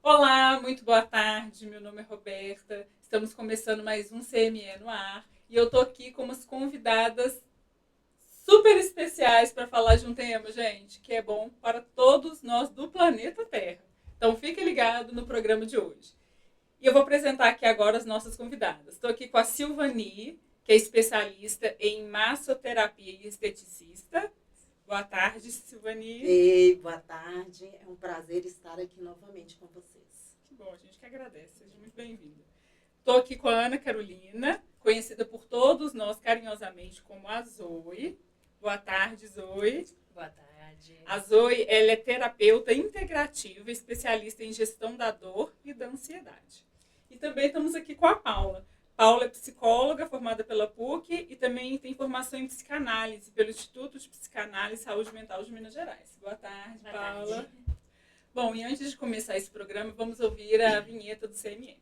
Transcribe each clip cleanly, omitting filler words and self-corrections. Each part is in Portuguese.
Olá, muito boa tarde, meu nome é Roberta, estamos começando mais um CME no ar e eu tô aqui com umas convidadas super especiais para falar de um tema, gente, que é bom para todos nós do planeta Terra. Então fique ligado no programa de hoje. E eu vou apresentar aqui agora as nossas convidadas. Estou aqui com a Silvani, que é especialista em massoterapia e esteticista. Boa tarde, Silvani. Ei, boa tarde. É um prazer estar aqui novamente com vocês. Que bom, a gente que agradece. Seja muito bem-vinda. Estou aqui com a Ana Carolina, conhecida por todos nós carinhosamente como a Zoe. Boa tarde, Zoe. Boa tarde. A Zoe, ela é terapeuta integrativa, especialista em gestão da dor e da ansiedade. E também estamos aqui com a Paula. Paula é psicóloga formada pela PUC e também tem formação em psicanálise pelo Instituto de Psicanálise e Saúde Mental de Minas Gerais. Boa tarde, Paula. Tarde. Bom, e antes de começar esse programa, vamos ouvir a vinheta do CME.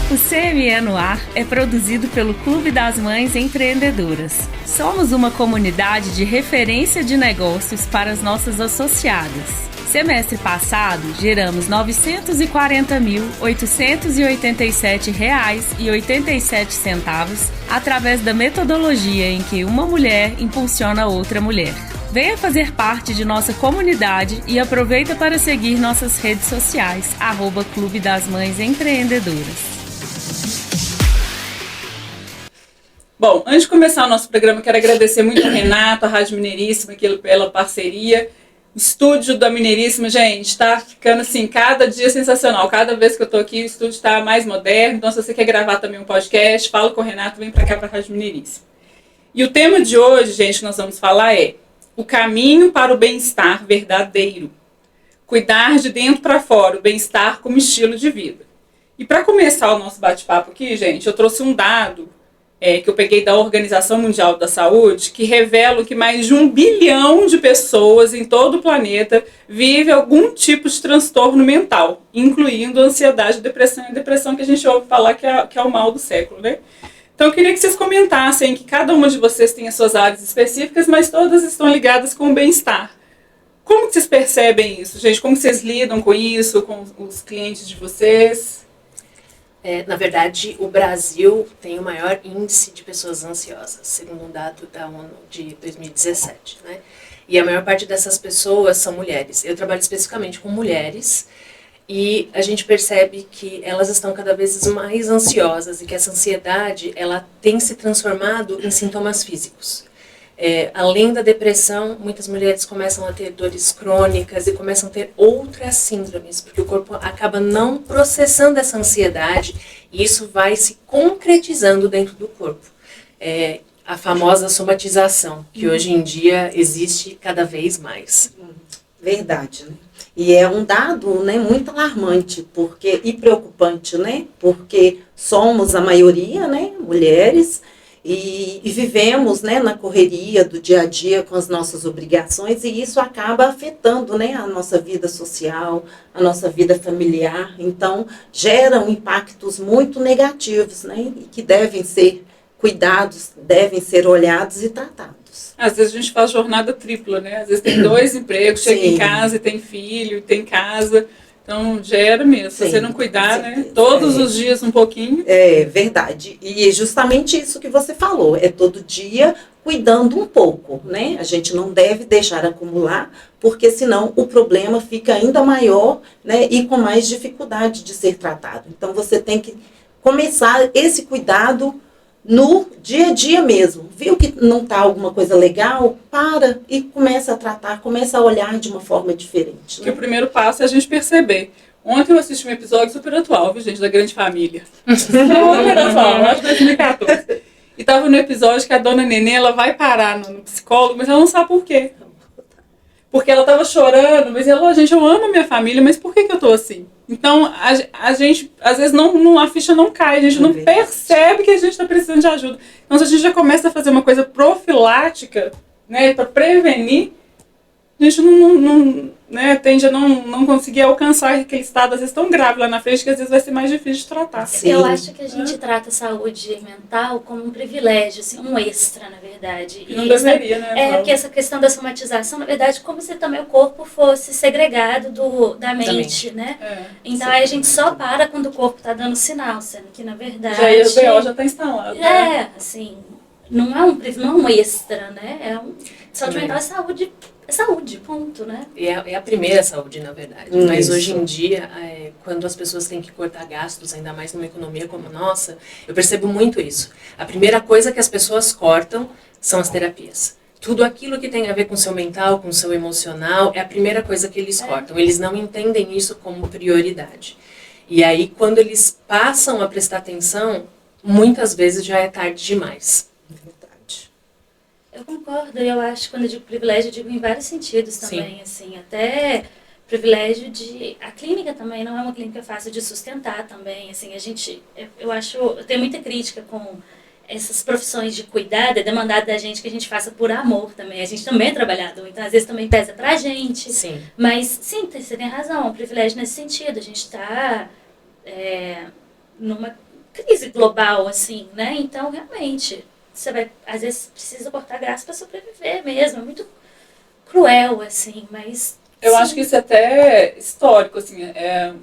O CME no Ar é produzido pelo Clube das Mães Empreendedoras. Somos uma comunidade de referência de negócios para as nossas associadas. Semestre passado, geramos R$ 940.887,87 através da metodologia em que uma mulher impulsiona outra mulher. Venha fazer parte de nossa comunidade e aproveita para seguir nossas redes sociais, @Clube das Mães Empreendedoras. Bom, antes de começar o nosso programa, quero agradecer muito ao Renato, a Rádio Mineiríssima, pela parceria. O estúdio da Mineiríssima, gente, está ficando assim, cada dia sensacional. Cada vez que eu estou aqui, o estúdio está mais moderno. Então, se você quer gravar também um podcast, fala com o Renato, vem para cá, para a Rádio Mineiríssima. E o tema de hoje, gente, que nós vamos falar é o caminho para o bem-estar verdadeiro. Cuidar de dentro para fora, o bem-estar como estilo de vida. E para começar o nosso bate-papo aqui, gente, eu trouxe um dado que eu peguei da Organização Mundial da Saúde, que revela que mais de 1 bilhão de pessoas em todo o planeta vivem algum tipo de transtorno mental, incluindo ansiedade e depressão que a gente ouve falar que é o mal do século, né? Então eu queria que vocês comentassem que cada uma de vocês tem as suas áreas específicas, mas todas estão ligadas com o bem-estar. Como que vocês percebem isso, gente? Como que vocês lidam com isso, com os clientes de vocês? Na verdade, o Brasil tem o maior índice de pessoas ansiosas, segundo um dado da ONU de 2017, né? E a maior parte dessas pessoas são mulheres. Eu trabalho especificamente com mulheres e a gente percebe que elas estão cada vez mais ansiosas e que essa ansiedade ela tem se transformado em sintomas físicos. Além da depressão, muitas mulheres começam a ter dores crônicas e começam a ter outras síndromes, porque o corpo acaba não processando essa ansiedade e isso vai se concretizando dentro do corpo. A famosa somatização, que hoje em dia existe cada vez mais. Verdade, né? E é um dado, né, muito alarmante e preocupante, né? Porque somos a maioria, né, mulheres, e vivemos, né, na correria do dia a dia com as nossas obrigações e isso acaba afetando, né, a nossa vida social, a nossa vida familiar. Então, geram impactos muito negativos, né, e que devem ser cuidados, devem ser olhados e tratados. Às vezes a gente faz jornada tripla, né? Às vezes tem 2 empregos, chega em casa e tem filho, e tem casa. Então, gera mesmo. Se você não cuidar, né? Todos os dias um pouquinho. É verdade. E é justamente isso que você falou. É todo dia cuidando um pouco, né? A gente não deve deixar acumular, porque senão o problema fica ainda maior, né? E com mais dificuldade de ser tratado. Então, você tem que começar esse cuidado no dia a dia mesmo. Viu que não está alguma coisa legal? Para e começa a tratar, começa a olhar de uma forma diferente. Né? Que o primeiro passo é a gente perceber. Ontem eu assisti um episódio super atual, viu, gente, da Grande Família. Super atual, acho que 2014. E tava no episódio que a dona Nenê, ela vai parar no psicólogo, mas ela não sabe por quê. Porque ela tava chorando, mas ela, gente, eu amo a minha família, mas por que eu tô assim? Então, a gente, às vezes, a ficha não cai, a gente não percebe que a gente está precisando de ajuda. Então, se a gente já começa a fazer uma coisa profilática, né, para prevenir, a gente né, tende a não conseguir alcançar aquele estado, às vezes, tão grave lá na frente, que às vezes vai ser mais difícil de tratar. Sim. Eu acho que a gente trata a saúde mental como um privilégio, assim, um extra, na verdade. E não deveria, né? Porque essa questão da somatização, na verdade, como se também o corpo fosse segregado da mente, né? Então, aí a gente só para quando o corpo está dando sinal, sendo que, na verdade... O BO já está instalado. Assim, não é um extra, né? Saúde mental é saúde, ponto, né? É a primeira saúde, na verdade. Mas hoje em dia, quando as pessoas têm que cortar gastos, ainda mais numa economia como a nossa, eu percebo muito isso. A primeira coisa que as pessoas cortam são as terapias. Tudo aquilo que tem a ver com o seu mental, com o seu emocional, é a primeira coisa que eles cortam. Eles não entendem isso como prioridade. E aí, quando eles passam a prestar atenção, muitas vezes já é tarde demais. Eu concordo, eu acho que quando eu digo privilégio, eu digo em vários sentidos também, assim, até privilégio de... A clínica também não é uma clínica fácil de sustentar também, assim, eu tenho muita crítica com essas profissões de cuidado, é demandado da gente que a gente faça por amor também, a gente também é trabalhador, então às vezes também pesa pra gente, mas sim, você tem razão, é um privilégio nesse sentido, a gente está numa crise global, assim, né, então realmente... às vezes precisa cortar graça para sobreviver mesmo, é muito cruel, assim, mas... Eu acho que isso é até histórico, assim, né?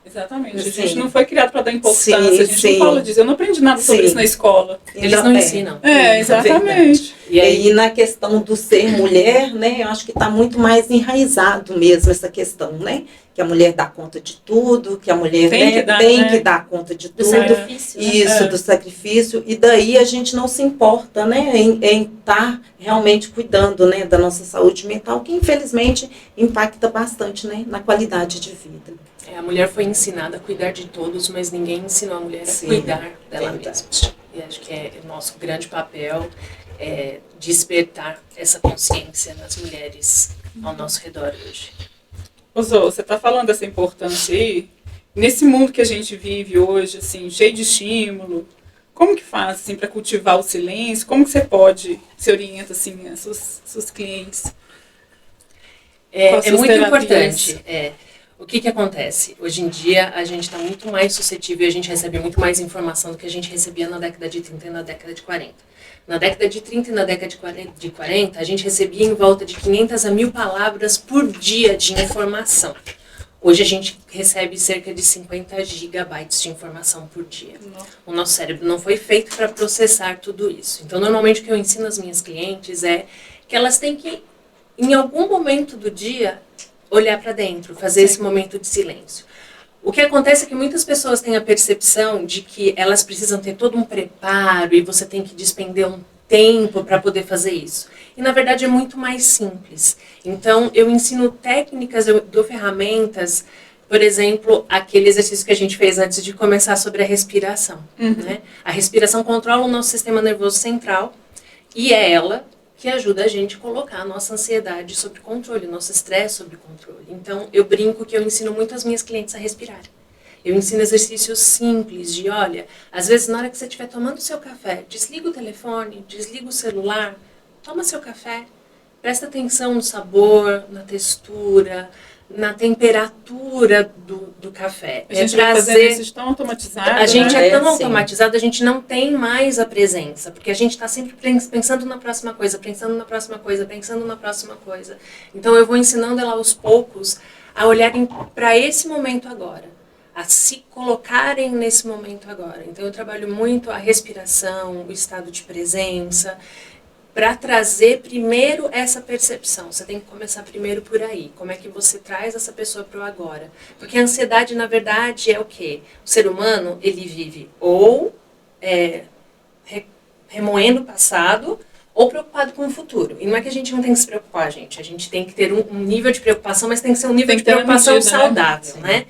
Exatamente, a gente não foi criado para dar importância, a gente não fala disso, eu não aprendi nada sobre isso na escola. Eles não ensinam. Exatamente. E na questão do ser mulher, né, eu acho que está muito mais enraizado mesmo essa questão, né? Que a mulher dá conta de tudo, que a mulher tem que dar conta de tudo. Do sacrifício. Isso, do sacrifício. E daí a gente não se importa, né, em estar realmente cuidando, né, da nossa saúde mental, que infelizmente impacta bastante, né, na qualidade de vida. A mulher foi ensinada a cuidar de todos, mas ninguém ensinou a mulher a cuidar dela mesma. E acho que é o nosso grande papel despertar essa consciência nas mulheres ao nosso redor hoje. Zô, você está falando dessa importância aí, nesse mundo que a gente vive hoje, assim, cheio de estímulo, como que faz, assim, para cultivar o silêncio? Como que você orienta, assim, as suas clientes? É muito importante. O que acontece? Hoje em dia, a gente está muito mais suscetível, a gente recebe muito mais informação do que a gente recebia na década de 30 e na década de 40. Na década de 30 e na década de 40, a gente recebia em volta de 500 a 1.000 palavras por dia de informação. Hoje a gente recebe cerca de 50 gigabytes de informação por dia. O nosso cérebro não foi feito para processar tudo isso. Então, normalmente o que eu ensino às minhas clientes é que elas têm que, em algum momento do dia, olhar para dentro, fazer esse momento de silêncio. O que acontece é que muitas pessoas têm a percepção de que elas precisam ter todo um preparo e você tem que despender um tempo para poder fazer isso. E na verdade é muito mais simples. Então eu ensino técnicas, eu dou ferramentas, por exemplo, aquele exercício que a gente fez antes de começar sobre a respiração. Né? A respiração controla o nosso sistema nervoso central e é ela que ajuda a gente a colocar a nossa ansiedade sob controle, o nosso estresse sob controle. Então, eu brinco que eu ensino muito as minhas clientes a respirar. Eu ensino exercícios simples de, olha, às vezes na hora que você estiver tomando seu café, desliga o telefone, desliga o celular, toma seu café, presta atenção no sabor, na textura, na temperatura do café. A gente vai fazendo isso tão automatizado. A gente é tão automatizado, a gente não tem mais a presença, porque a gente está sempre pensando na próxima coisa, pensando na próxima coisa, pensando na próxima coisa. Então eu vou ensinando ela aos poucos a olharem para esse momento agora, a se colocarem nesse momento agora. Então eu trabalho muito a respiração, o estado de presença, para trazer primeiro essa percepção. Você tem que começar primeiro por aí. Como é que você traz essa pessoa para o agora? Porque a ansiedade, na verdade, é o quê? O ser humano, ele vive ou remoendo o passado ou preocupado com o futuro. E não é que a gente não tem que se preocupar, gente. A gente tem que ter um nível de preocupação, mas tem que ser um nível de preocupação saudável, né?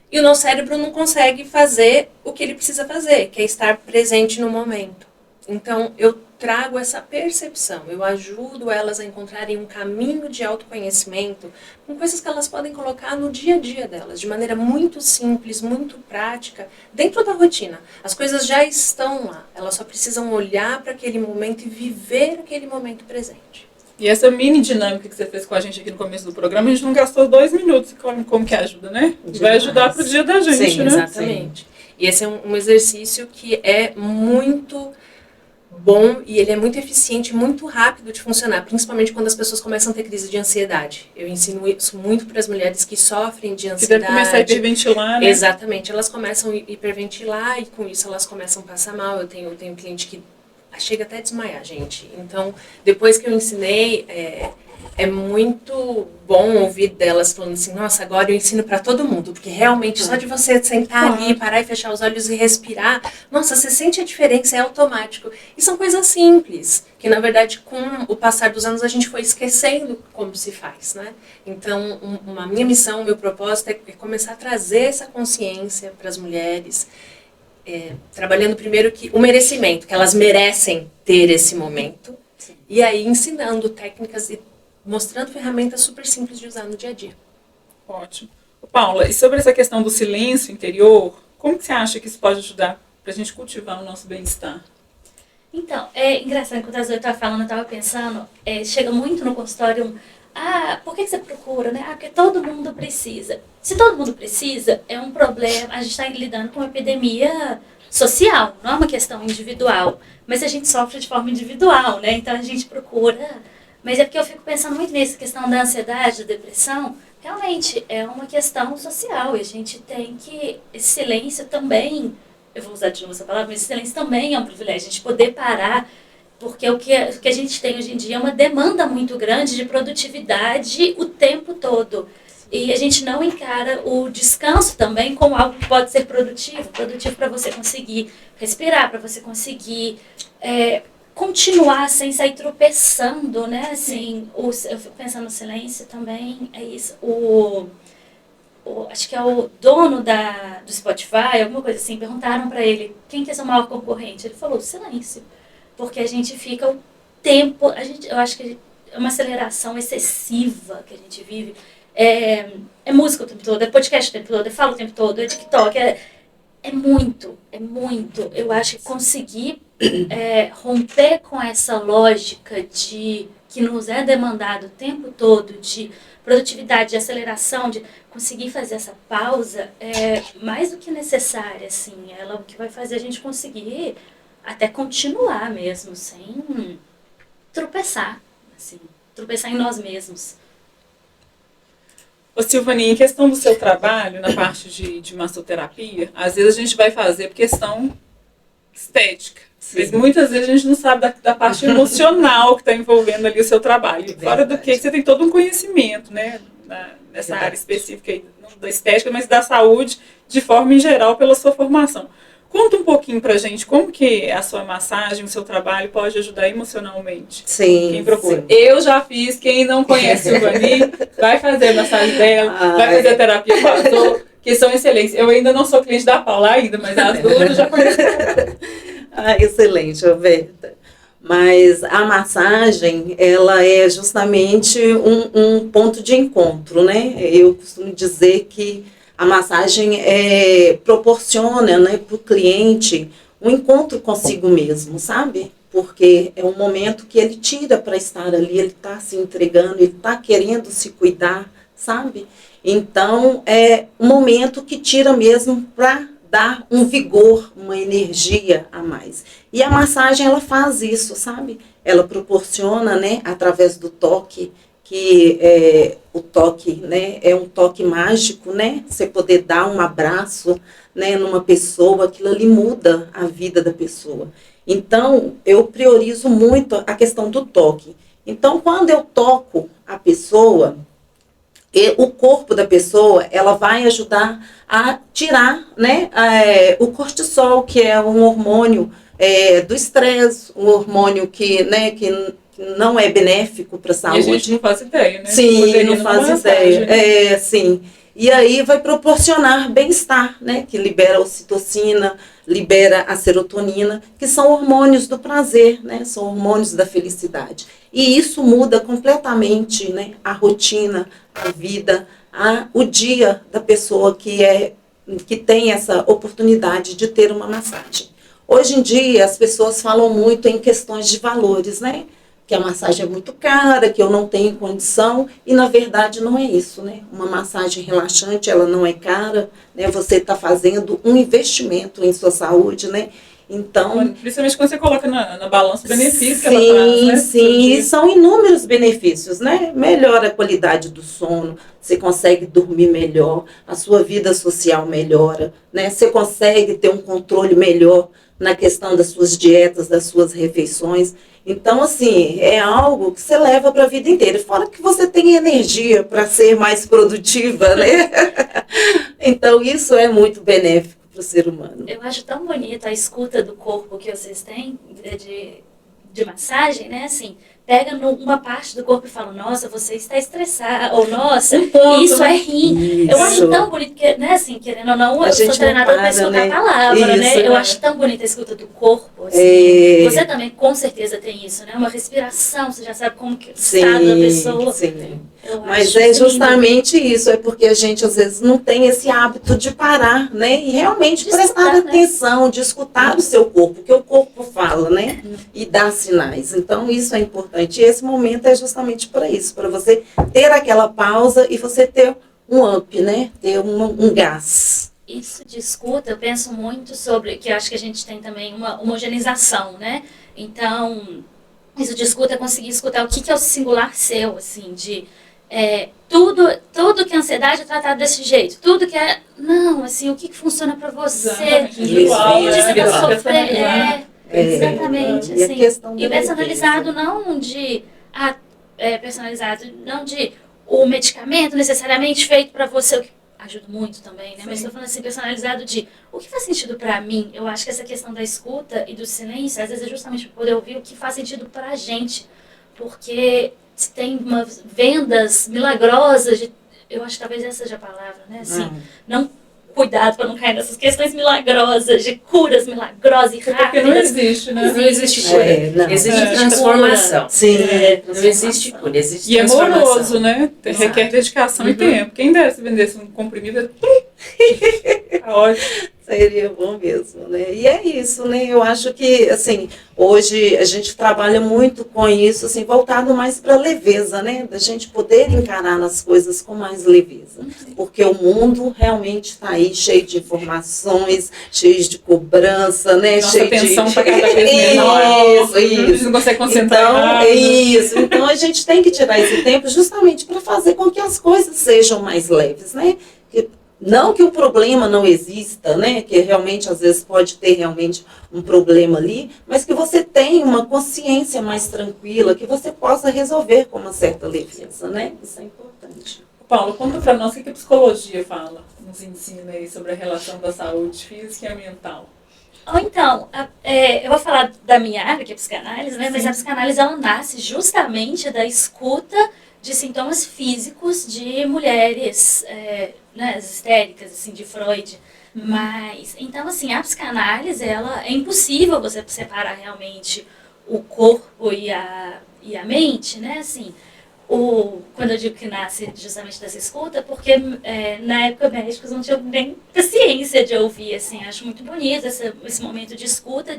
E o nosso cérebro não consegue fazer o que ele precisa fazer, que é estar presente no momento. Então, eu trago essa percepção, eu ajudo elas a encontrarem um caminho de autoconhecimento com coisas que elas podem colocar no dia a dia delas, de maneira muito simples, muito prática, dentro da rotina. As coisas já estão lá, elas só precisam olhar para aquele momento e viver aquele momento presente. E essa mini dinâmica que você fez com a gente aqui no começo do programa, a gente não gastou 2 minutos. Como que ajuda, né? Vai ajudar pro dia da gente, Sim, né? Exatamente. E esse é um exercício que é muito bom e ele é muito eficiente, muito rápido de funcionar, principalmente quando as pessoas começam a ter crise de ansiedade. Eu ensino isso muito para as mulheres que sofrem de Que ansiedade. deve começar a hiperventilar, né? Exatamente. Elas começam a hiperventilar e com isso elas começam a passar mal. Eu tenho cliente que chega até a desmaiar, gente. Então, depois que eu ensinei, é muito bom ouvir delas falando assim, nossa, agora eu ensino para todo mundo, porque realmente só de você sentar ali, parar e fechar os olhos e respirar, nossa, você sente a diferença, é automático. E são coisas simples, que na verdade com o passar dos anos a gente foi esquecendo como se faz, né? Então, a minha missão, o meu propósito é começar a trazer essa consciência para as mulheres, trabalhando primeiro o merecimento, que elas merecem ter esse momento, e aí ensinando técnicas e mostrando ferramentas super simples de usar no dia a dia. Ótimo. Paula, e sobre essa questão do silêncio interior, como que você acha que isso pode ajudar para a gente cultivar o nosso bem-estar? Então, é engraçado, enquanto a Zoe estava falando, eu estava pensando, chega muito no consultório, por que você procura, né? Porque todo mundo precisa. Se todo mundo precisa, é um problema, a gente está lidando com uma epidemia social, não é uma questão individual, mas a gente sofre de forma individual, né? Então a gente procura. Mas é porque eu fico pensando muito nessa questão da ansiedade, da depressão. Realmente é uma questão social e a gente tem que... Esse silêncio também, eu vou usar de novo essa palavra, mas esse silêncio também é um privilégio. A gente poder parar, porque o que a gente tem hoje em dia é uma demanda muito grande de produtividade o tempo todo. E a gente não encara o descanso também como algo que pode ser produtivo para você conseguir respirar, para você conseguir... continuar sem sair tropeçando, né? Assim, eu fico pensando no silêncio também, é isso. Acho que é o dono do Spotify, alguma coisa assim, perguntaram para ele quem que é seu maior concorrente. Ele falou silêncio, porque a gente fica o tempo, eu acho que é uma aceleração excessiva que a gente vive. É música o tempo todo, é podcast o tempo todo, é fala o tempo todo, é TikTok, é muito. Eu acho que conseguir romper com essa lógica que nos é demandado o tempo todo de produtividade, de aceleração, de conseguir fazer essa pausa é mais do que necessária, assim. Ela é o que vai fazer a gente conseguir até continuar mesmo, sem tropeçar, assim, tropeçar em nós mesmos. Ô Silvani, em questão do seu trabalho, na parte de massoterapia, às vezes a gente vai fazer por questão estética. Sim. Mas muitas vezes a gente não sabe da parte emocional que está envolvendo ali o seu trabalho. Fora do que você tem todo um conhecimento, né? Nessa área específica aí, não da estética, mas da saúde, de forma em geral, pela sua formação. Conta um pouquinho pra gente como que a sua massagem, o seu trabalho pode ajudar emocionalmente. Sim. Quem procura. Sim. Eu já fiz, quem não conhece o Silvani, vai fazer a massagem dela, vai fazer a terapia com a Zoe, que são excelentes. Eu ainda não sou cliente da Paula ainda, mas as duas eu já conheço. Excelente, Roberta. Mas a massagem, ela é justamente um ponto de encontro, né? Eu costumo dizer que a massagem proporciona, né, para o cliente um encontro consigo mesmo, sabe? Porque é um momento que ele tira para estar ali, ele está se entregando, ele está querendo se cuidar, sabe? Então, é um momento que tira mesmo para dar um vigor, uma energia a mais. E a massagem, ela faz isso, sabe? Ela proporciona, né, através do toque, que o toque, né, é um toque mágico, né? Você poder dar um abraço, né, numa pessoa, aquilo ali muda a vida da pessoa. Então, eu priorizo muito a questão do toque. Então, quando eu toco a pessoa, o corpo da pessoa, ela vai ajudar a tirar, né, o cortisol, que é um hormônio do estresse, um hormônio que não é benéfico para a saúde. E a gente não faz ideia, né? Sim, não faz ideia. Sim. E aí vai proporcionar bem-estar, né? Que libera a ocitocina, libera a serotonina, que são hormônios do prazer, né? São hormônios da felicidade. E isso muda completamente, né, a rotina, a vida, o dia da pessoa que tem essa oportunidade de ter uma massagem. Hoje em dia, as pessoas falam muito em questões de valores, né? que a massagem é muito cara, que eu não tenho condição, e na verdade não é isso, né? Uma massagem relaxante, ela não é cara, né? Você está fazendo um investimento em sua saúde, né? Então, principalmente quando você coloca na balança o benefício que sim, ela traz, né? sim, e são inúmeros benefícios, né? Melhora a qualidade do sono, você consegue dormir melhor, a sua vida social melhora, né? Você consegue ter um controle melhor na questão das suas dietas, das suas refeições. Então, assim, é algo que você leva para a vida inteira. Fora que você tem energia para ser mais produtiva, né? Então, isso é muito benéfico para o ser humano. Eu acho tão bonita a escuta do corpo que vocês têm de massagem, né? Assim, pega uma parte do corpo e fala, nossa, você está estressado, ou nossa, isso né? é rim. Eu acho tão bonito, que, né, assim, querendo ou não, eu sou treinadora para escutar né? a palavra, Isso, né? Eu acho tão bonita a escuta do corpo, assim. Você também, com certeza, tem isso, né? Uma respiração, você já sabe como que é o estado da pessoa. Sim. Eu Mas acho é lindo. justamente isso, é porque a gente às vezes não tem esse hábito de parar, né? E realmente De prestar escutar, atenção, de escutar o seu corpo, o que o corpo fala, né? E dá sinais. Então isso é importante. E esse momento é justamente para isso, para você ter aquela pausa e você ter um up, né? Ter um gás. Isso de escuta, eu penso muito sobre, que eu acho que a gente tem também uma homogeneização, né? Então, isso de escuta é conseguir escutar o que é o singular seu, assim, de tudo que é ansiedade é tratado desse jeito, tudo que é, não, assim, o que funciona pra você, onde você tá sofrendo, exatamente, E a assim, questão da e personalizado leveza. não de, personalizado não de o medicamento necessariamente feito pra você, o que ajuda muito também, né? Mas estou falando assim, personalizado de o que faz sentido pra mim. Eu acho que essa questão da escuta e do silêncio, às vezes é justamente para poder ouvir o que faz sentido pra gente. Porque se tem vendas milagrosas, eu acho que talvez essa seja a palavra, né? Assim, não cuidado para não cair nessas questões milagrosas, de curas milagrosas e rápidas. Porque não existe, né? Não existe cura. Existe transformação. Sim, Não existe cura, existe E é transformação. moroso, né? Requer dedicação e tempo. Quem dera se vendesse um comprimido, tá ótimo. Seria bom mesmo, né? E é isso, né? Eu acho que, assim, hoje a gente trabalha muito com isso, assim, voltado mais para leveza, né? Da gente poder encarar as coisas com mais leveza. Porque o mundo realmente está aí cheio de informações, cheio de cobrança, né? Nossa cheio atenção de... está cada vez menor. Isso, isso. Não consegue concentrar. Então, isso. Então, a gente tem que tirar esse tempo justamente para fazer com que as coisas sejam mais leves, né? Não que o problema não exista, né? Que realmente, às vezes, pode ter realmente um problema ali, mas que você tenha uma consciência mais tranquila, que você possa resolver com uma certa leveza, né? Isso é importante. Paulo, conta pra nós o que a psicologia fala, nos ensina aí sobre a relação da saúde física e mental. Ou então, eu vou falar da minha área, que é a psicanálise, né? Mas a psicanálise, ela nasce justamente da escuta de sintomas físicos de mulheres, né, as histéricas, assim, de Freud. Mas, então, assim, a psicanálise, ela, é impossível você separar realmente o corpo e a mente, né? Assim, quando eu digo que nasce justamente dessa escuta, porque na época médicos não tinham nem paciência de ouvir, assim, acho muito bonito esse momento de escuta,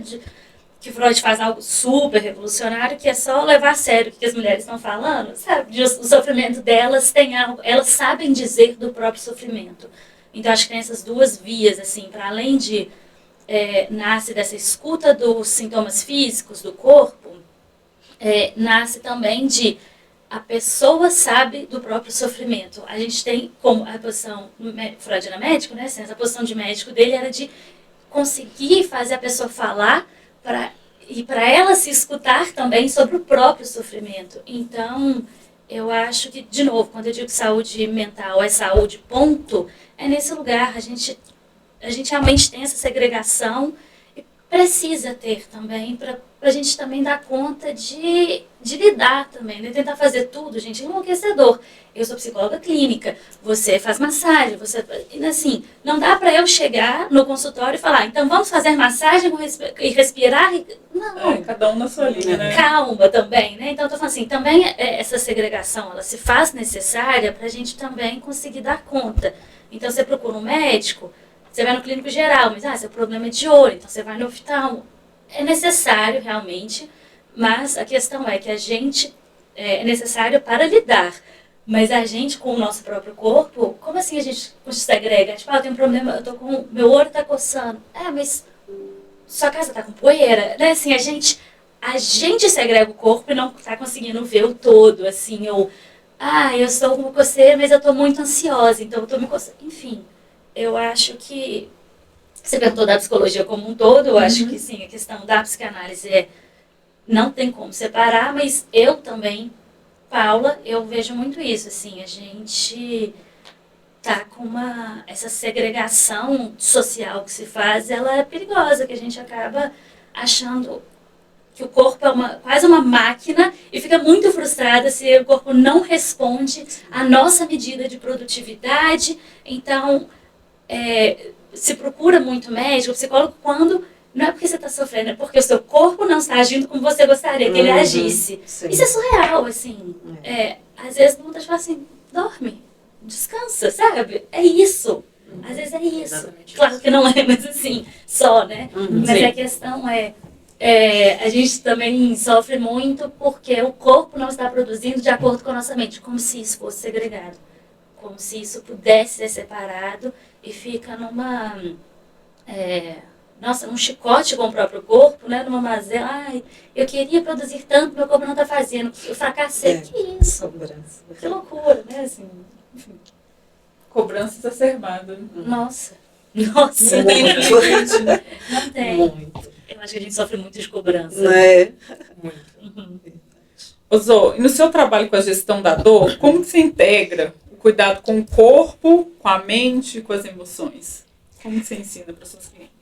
que Freud faz algo super revolucionário, que é só levar a sério o que as mulheres estão falando, sabe? O sofrimento delas tem algo, elas sabem dizer do próprio sofrimento. Então, acho que tem essas duas vias, assim, para além de nasce dessa escuta dos sintomas físicos do corpo, nasce também de a pessoa sabe do próprio sofrimento. A gente tem, como a posição, Freud era médico, né? A posição de médico dele era de conseguir fazer a pessoa falar e para ela se escutar também sobre o próprio sofrimento. Então, eu acho que, de novo, quando eu digo que saúde mental é saúde, ponto, é nesse lugar. A gente realmente tem essa segregação e precisa ter também, para a gente também dar conta de lidar também, né? Tentar fazer tudo, gente, é enlouquecedor. Eu sou psicóloga clínica, você faz massagem, assim, não dá para eu chegar no consultório e falar, então vamos fazer massagem e respirar. Não. Cada um na sua linha, né? Calma também, né? Então, eu tô falando assim, também essa segregação, ela se faz necessária para a gente também conseguir dar conta. Então, você procura um médico, você vai no clínico geral, mas seu problema é de olho, então você vai no oftalmo. É necessário, realmente, Mas a questão é que a gente é necessário para lidar. Mas a gente, com o nosso próprio corpo, como assim a gente segrega? Tipo, eu tenho um problema, meu olho tá coçando. Mas sua casa tá com poeira, né? Assim, a gente segrega o corpo e não tá conseguindo ver o todo, assim, eu estou com uma coceira, mas eu tô muito ansiosa, então eu tô me coçando. Enfim, eu acho que você perguntou da psicologia como um todo, eu acho que sim, a questão da psicanálise não tem como separar, mas eu também, Paula, eu vejo muito isso, assim, a gente tá com essa segregação social que se faz, ela é perigosa, que a gente acaba achando que o corpo é quase uma máquina e fica muito frustrada se o corpo não responde à nossa medida de produtividade. Então, se procura muito médico, psicólogo, quando não é porque você está sofrendo, é porque o seu corpo não está agindo como você gostaria que ele agisse. Sim. Isso é surreal, assim. Às vezes, muitas vezes assim, dorme, descansa, sabe? É isso. Às vezes é isso. Exatamente Claro isso. que não é, mas assim, só, né? Mas Sim. a questão a gente também sofre muito porque o corpo não está produzindo de acordo com a nossa mente, como se isso fosse segregado, como se isso pudesse ser separado e fica numa num chicote com o próprio corpo, né? Numa mazela, eu queria produzir tanto, meu corpo não está fazendo, eu fracassei, que isso? Cobrança. Que loucura, né? Assim, enfim. Cobrança exacerbada. Nossa, Não tem limite, né? não tem. Muito. Eu acho que a gente sofre muito de cobrança. Né? Ô Zô, e no seu trabalho com a gestão da dor, como que você integra o cuidado com o corpo, com a mente e com as emoções? Como que você ensina para os seus clientes?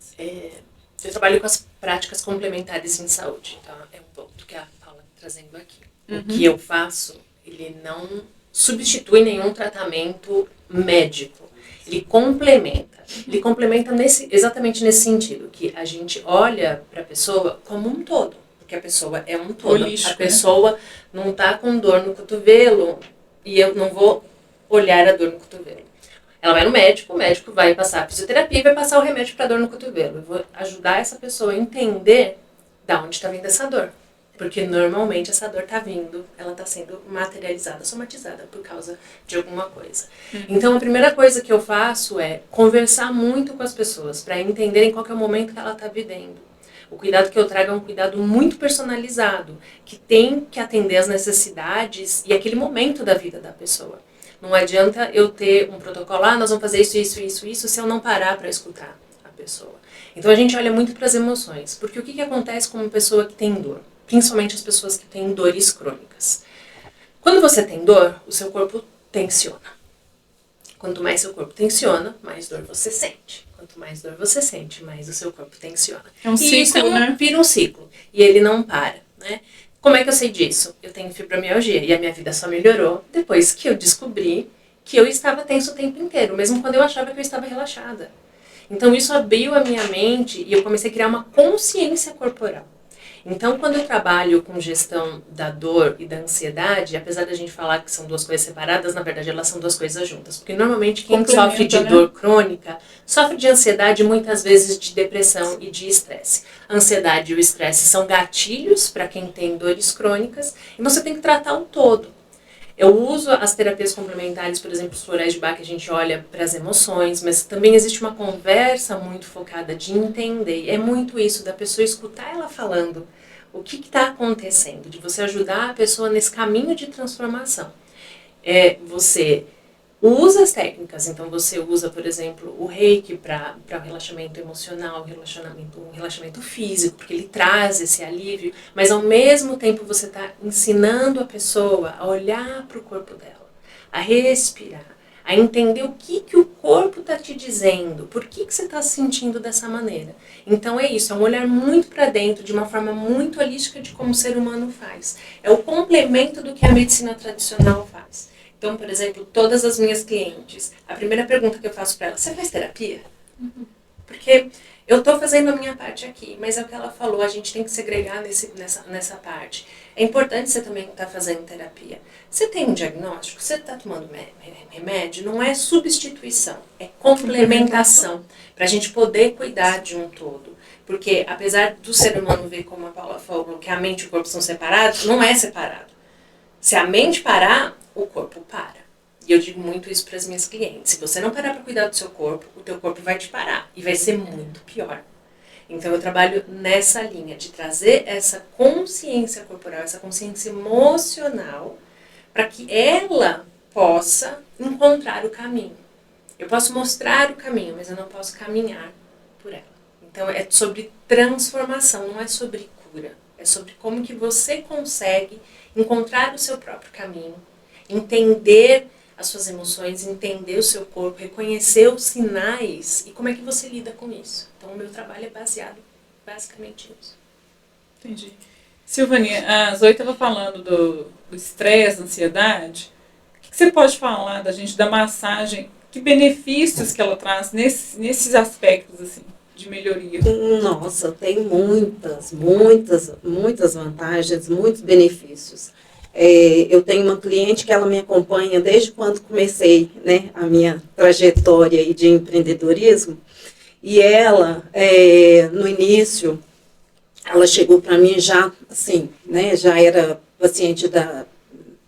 Eu trabalho com as práticas complementares em saúde, então é um pouco do que a Paula está trazendo aqui. O que eu faço, ele não substitui nenhum tratamento médico. Ele complementa. Ele complementa exatamente nesse sentido, que a gente olha para a pessoa como um todo. Porque a pessoa é um todo. Holístico, A pessoa não está com dor no cotovelo e eu não vou olhar a dor no cotovelo. Ela vai no médico, o médico vai passar a fisioterapia e vai passar o remédio para dor no cotovelo. Eu vou ajudar essa pessoa a entender de onde está vindo essa dor. Porque normalmente essa dor está vindo, ela está sendo materializada, somatizada por causa de alguma coisa. Então a primeira coisa que eu faço é conversar muito com as pessoas para entenderem qual que é o momento que ela está vivendo. O cuidado que eu trago é um cuidado muito personalizado, que tem que atender às necessidades e aquele momento da vida da pessoa. Não adianta eu ter um protocolo, nós vamos fazer isso, se eu não parar para escutar a pessoa. Então a gente olha muito para as emoções, porque o que acontece com uma pessoa que tem dor? Principalmente as pessoas que têm dores crônicas. Quando você tem dor, o seu corpo tensiona. Quanto mais seu corpo tensiona, mais dor você sente. Quanto mais dor você sente, mais o seu corpo tensiona. É um ciclo, né? Vira um ciclo. E ele não para, né? Como é que eu sei disso? Eu tenho fibromialgia e a minha vida só melhorou depois que eu descobri que eu estava tenso o tempo inteiro, mesmo quando eu achava que eu estava relaxada. Então isso abriu a minha mente e eu comecei a criar uma consciência corporal. Então, quando eu trabalho com gestão da dor e da ansiedade, apesar da gente falar que são duas coisas separadas, na verdade elas são duas coisas juntas. Porque normalmente quem sofre de dor crônica, sofre de ansiedade e muitas vezes de depressão e de estresse. A ansiedade e o estresse são gatilhos para quem tem dores crônicas e você tem que tratar o todo. Eu uso as terapias complementares, por exemplo, os florais de Bach, que a gente olha para as emoções, mas também existe uma conversa muito focada de entender. É muito isso, da pessoa escutar ela falando o que está acontecendo, de você ajudar a pessoa nesse caminho de transformação. Você usa as técnicas, então você usa, por exemplo, o reiki para o relaxamento emocional, o relaxamento físico, porque ele traz esse alívio, mas ao mesmo tempo você está ensinando a pessoa a olhar para o corpo dela, a respirar, a entender o que o corpo está te dizendo, por que você está se sentindo dessa maneira. Então é isso, é um olhar muito para dentro, de uma forma muito holística de como o ser humano faz. É o complemento do que a medicina tradicional faz. Então, por exemplo, todas as minhas clientes, a primeira pergunta que eu faço para elas, você faz terapia? Porque eu estou fazendo a minha parte aqui, mas é o que ela falou, a gente tem que segregar nessa parte. É importante você também estar fazendo terapia. Você tem um diagnóstico, você está tomando remédio, não é substituição, é complementação, para a gente poder cuidar de um todo. Porque apesar do ser humano ver, como a Paula falou, que a mente e o corpo são separados, não é separado. Se a mente parar, o corpo para. E eu digo muito isso para as minhas clientes. Se você não parar para cuidar do seu corpo, o teu corpo vai te parar. E vai ser muito pior. Então eu trabalho nessa linha de trazer essa consciência corporal, essa consciência emocional, para que ela possa encontrar o caminho. Eu posso mostrar o caminho, mas eu não posso caminhar por ela. Então é sobre transformação, não é sobre cura. É sobre como que você consegue encontrar o seu próprio caminho, entender as suas emoções, entender o seu corpo, reconhecer os sinais e como é que você lida com isso. Então o meu trabalho é baseado basicamente nisso. Entendi. Silvânia, a Zoe estava falando do estresse, da ansiedade. O que você pode falar da gente, da massagem? Que benefícios que ela traz nesses aspectos, assim, de melhoria? Nossa, tem muitas vantagens, muitos benefícios. Eu tenho uma cliente que ela me acompanha desde quando comecei, né, a minha trajetória aí de empreendedorismo. E ela, no início, ela chegou para mim já, assim, né, já era paciente da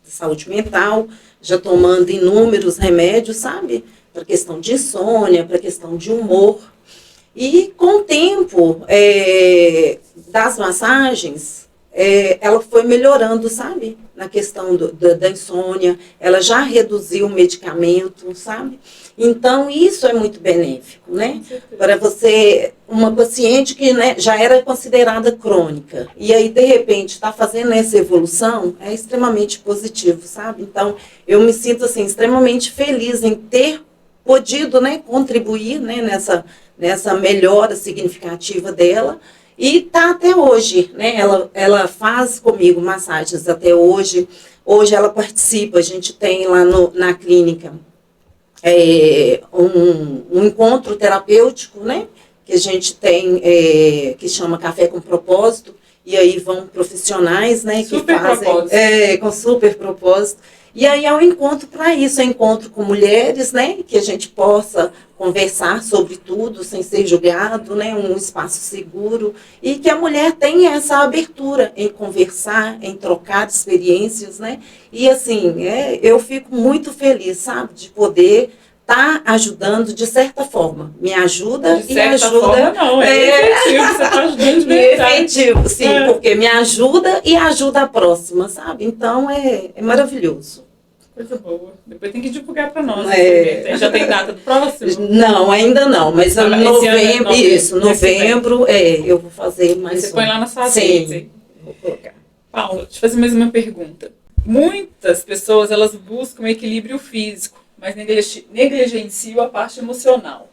saúde mental, já tomando inúmeros remédios, sabe? Para questão de insônia, para questão de humor. E com o tempo das massagens, ela foi melhorando, sabe? Na questão da insônia, ela já reduziu o medicamento, sabe? Então, isso é muito benéfico, né? Para você, uma paciente que, né, já era considerada crônica, e aí, de repente, está fazendo essa evolução, é extremamente positivo, sabe? Então, eu me sinto, assim, extremamente feliz em ter podido, né, contribuir, né, nessa melhora significativa dela. E está até hoje, né? Ela faz comigo massagens até hoje. Hoje ela participa, a gente tem lá na clínica um encontro terapêutico, né? Que a gente tem, que chama Café com Propósito. E aí vão profissionais, né? Super que fazem propósito. Com super propósito. E aí é um encontro para isso, é um encontro com mulheres, né? Que a gente possa conversar sobre tudo, sem ser julgado, né? Um espaço seguro. E que a mulher tenha essa abertura em conversar, em trocar experiências, né? E assim, eu fico muito feliz, sabe? De poder estar ajudando de certa forma. Me ajuda De e certa ajuda. forma, não, efetivo, você está ajudando de E verdade. efetivo, sim, porque me ajuda e ajuda a próxima, sabe? Então é maravilhoso. Coisa boa. Depois tem que divulgar para nós. Já tem data do próximo? Não, ainda não, mas Esse ano novembro, novembro, novembro, eu vou fazer mais Você põe lá nas suas Sim, redes aí. vou colocar. Paula, deixa eu fazer mais uma pergunta. Muitas pessoas, elas buscam equilíbrio físico, mas negligenciam a parte emocional.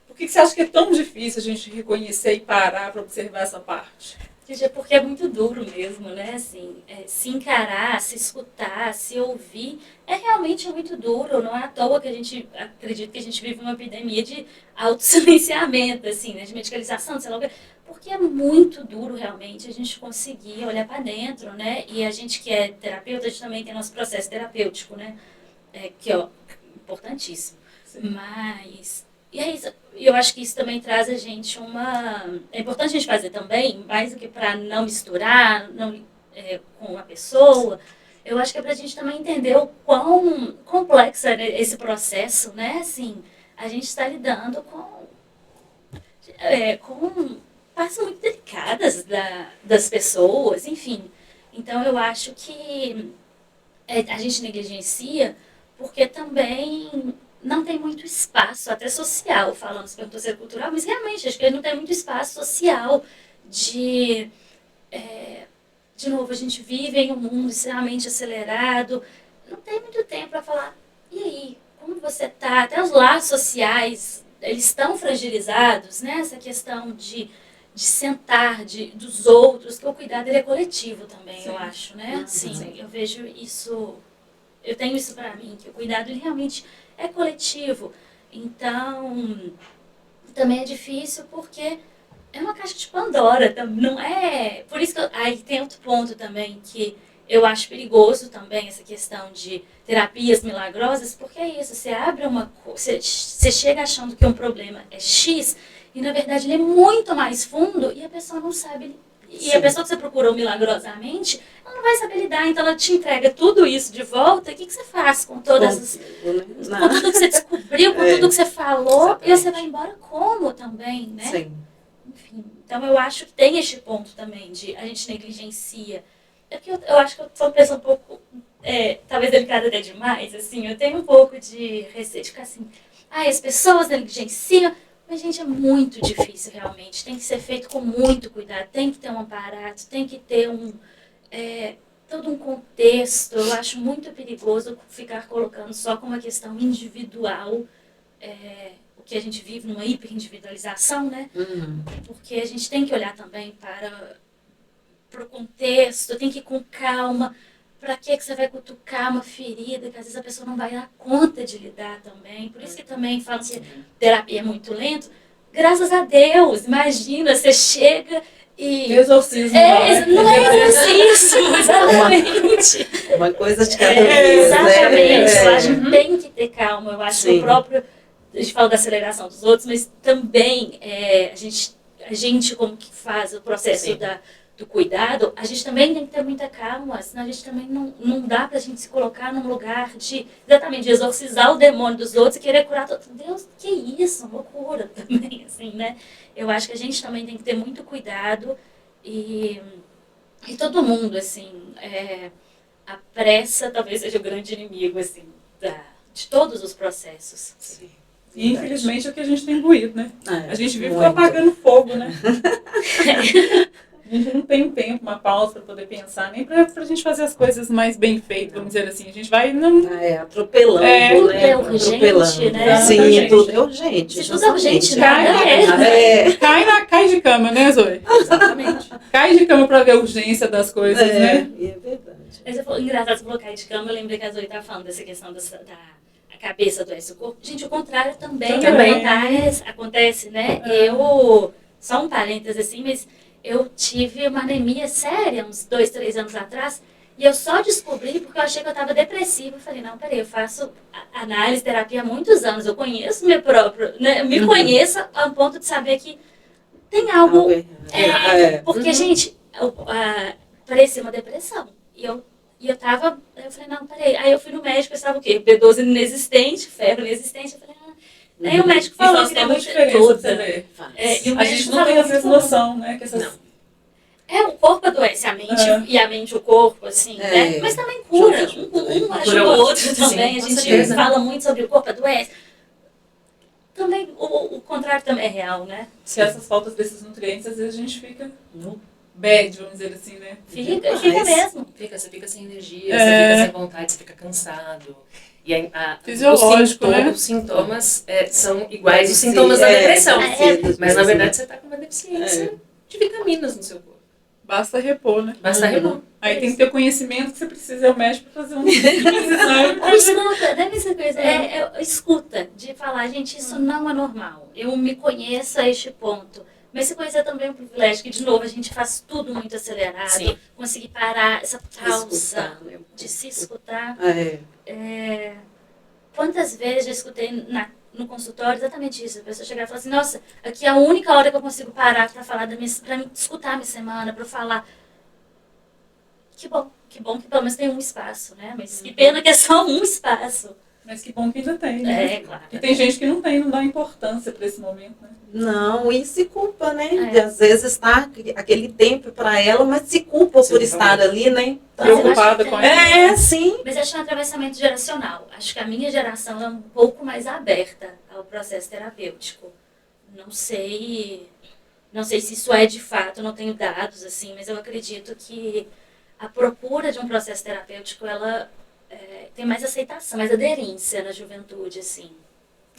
Por que você acha que é tão difícil a gente reconhecer e parar para observar essa parte? Gente, é porque é muito duro mesmo, né? Assim, se encarar, se escutar, se ouvir, é realmente muito duro. Não é à toa que a gente acredita que a gente vive uma epidemia de autossilenciamento, assim, né? De medicalização, sei lá o quê. Porque é muito duro realmente a gente conseguir olhar para dentro, né? E a gente que é terapeuta, a gente também tem nosso processo terapêutico, né? Que é importantíssimo. Sim. Mas... E é isso. Eu acho que isso também traz a gente uma... É importante a gente fazer também, mais do que para não misturar com a pessoa, eu acho que é para a gente também entender o quão complexo é esse processo, né? Assim, a gente está lidando com partes muito delicadas das pessoas, enfim. Então, eu acho que a gente negligencia porque também... não tem muito espaço, até social, falando sobre torcida cultural, mas realmente, acho que não tem muito espaço social de novo, a gente vive em um mundo extremamente acelerado, não tem muito tempo para falar, e aí, como você está? Até os laços sociais, eles estão fragilizados, né? Essa questão de sentar, dos outros, que o cuidado ele é coletivo também, sim, eu acho, né? Sim, eu vejo isso, eu tenho isso para mim, que o cuidado ele realmente é coletivo. Então, também é difícil porque é uma caixa de Pandora, não é... Por isso que aí tem outro ponto também que eu acho perigoso também, essa questão de terapias milagrosas, porque é isso, você abre você chega achando que um problema é X, e na verdade ele é muito mais fundo e a pessoa não sabe. E a pessoa que você procurou milagrosamente, ela não vai saber lidar, então ela te entrega tudo isso de volta. O que você faz com todas as... com tudo que você descobriu, com tudo que você falou, exatamente. E você vai embora como também, né? Sim. Enfim, então eu acho que tem este ponto também de a gente negligencia. É porque eu acho que eu sou uma pessoa um pouco, talvez delicada até demais, assim, eu tenho um pouco de receio de ficar assim, as pessoas negligenciam. Mas, gente, é muito difícil, realmente. Tem que ser feito com muito cuidado. Tem que ter um aparato, tem que ter todo um contexto. Eu acho muito perigoso ficar colocando só como uma questão individual o que a gente vive numa hiperindividualização, né? Uhum. Porque a gente tem que olhar também para o contexto, tem que ir com calma. Para que você vai cutucar uma ferida que às vezes a pessoa não vai dar conta de lidar também. Por isso que também falam que terapia é muito lento. Graças a Deus, imagina, você chega e... Exorcismo. Não é exorcismo, exatamente. Uma coisa de cada vez, exatamente. né? Eu acho que tem que ter calma. Eu acho que o próprio... A gente fala da aceleração dos outros, mas também a gente como que faz o processo do cuidado, a gente também tem que ter muita calma, senão a gente também não dá pra gente se colocar num lugar de exorcizar o demônio dos outros e querer curar todo. Deus, que isso, loucura também, assim, né? Eu acho que a gente também tem que ter muito cuidado e todo mundo, assim, a pressa talvez seja o grande inimigo, assim, de todos os processos. Sim. E infelizmente é o que a gente tem imbuído, né? A gente vive muito. apagando fogo, né? A gente não tem um tempo, uma pausa para poder pensar, nem pra gente fazer as coisas mais bem feitas, vamos dizer assim. A gente vai... atropelando, tudo né? é urgente, né? Sim, tudo é urgente. Se tudo é urgente, nada Cai de cama, né, Zoe? Exatamente. Cai de cama para ver a urgência das coisas, né? É verdade. Mas você falou, engraçado, você falou cair de cama, eu lembrei que a Zoe estava falando dessa questão da a cabeça adoece o corpo. Gente, o contrário também acontece, né? Só um parênteses assim, mas eu tive uma anemia séria uns 2, 3 anos atrás e eu só descobri porque eu achei que eu estava depressiva. Eu falei, não, peraí, eu faço análise, terapia há muitos anos, eu conheço meu próprio, né? Me conheço a ponto de saber que tem algo... Porque, gente, parecia uma depressão. E eu tava, eu falei, não, peraí. Aí eu fui no médico, eu estava o quê? B12 inexistente, ferro inexistente. Eu falei, aí o médico falou que tem muita diferença, você vê. A gente não tem às vezes noção, né? Que essas... o corpo adoece a mente e a mente o corpo, assim, né? Mas também cura. Um ajuda o outro também. A gente fala muito sobre o corpo adoece. Também, o contrário também é real, né? Se essas faltas desses nutrientes, às vezes a gente fica bad, vamos dizer assim, né? Fica mesmo. Você fica sem energia, você fica sem vontade, você fica cansado. E fisiológico, né? Os sintomas são iguais aos sintomas da depressão. Mas na verdade você está com uma deficiência de vitaminas no seu corpo. Basta repor, né? Basta repor. Aí tem que ter conhecimento que você precisa ir ao médico para fazer um escuta, deve ser coisa. Escuta, de falar, gente, isso não é normal. Eu me conheço a este ponto. Mas se conhecer também é um privilégio, que de novo a gente faz tudo muito acelerado. Sim. Conseguir parar essa pausa de se escutar. Quantas vezes eu escutei no consultório exatamente isso? A pessoa chegar e falar assim, nossa, aqui é a única hora que eu consigo parar para falar para me escutar a minha semana, para falar. Que bom que pelo menos tem um espaço, né? Mas que pena que é só um espaço. Mas que bom que ainda tem, né? Claro. E tem gente que não dá importância para esse momento, né? Não, e se culpa, né? De, às vezes está aquele tempo para ela, mas se culpa por estar ali, né? Preocupada com ela. Sim. Mas acho que é um atravessamento geracional. Acho que a minha geração é um pouco mais aberta ao processo terapêutico. Não sei se isso é de fato, não tenho dados, assim, mas eu acredito que a procura de um processo terapêutico, ela tem mais aceitação, mais aderência na juventude, assim.